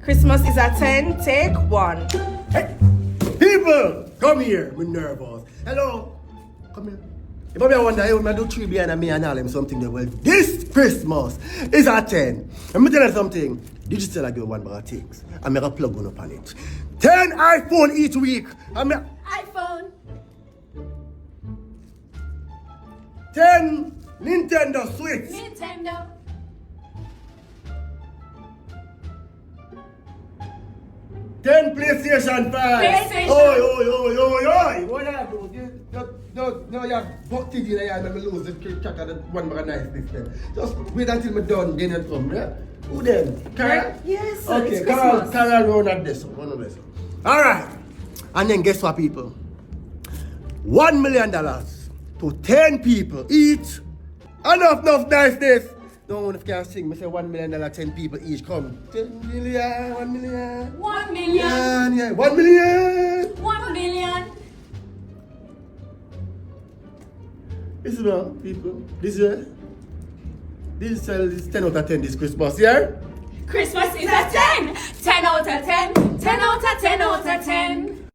Christmas is a 10, take 1. Hey, people, come here. I'm nervous. Hello, come here. If I wonder, I will do 3 behind me and all them something there. Well, this Christmas is a 10. Let me tell you something. Digital I give one bag of things. I make a plug one up on it. 10 iPhone each week. iPhone. 10 Nintendo Switch. Nintendo. 10 PlayStation 5. PlayStation. Oi. What I do? No, you have butt thing in there and I lose the track of the one bag of nice this then. Just wait until I'm done, then it come, yeah? Who then? Carol? Yes, Okay, it's Carol Christmas. round at this one of this. Alright. And then guess what, people? $1 million to 10 people each. Enough niceness. Don't want to can sing. I say $1 million, 10 people each. Come. 10 million, 1 million. 1 million. Yeah, 1 million. 1 million. This is what, people. This is 10 out of 10 this Christmas, yeah? Christmas is a 10. 10 out of 10. 10 out of 10 out of 10.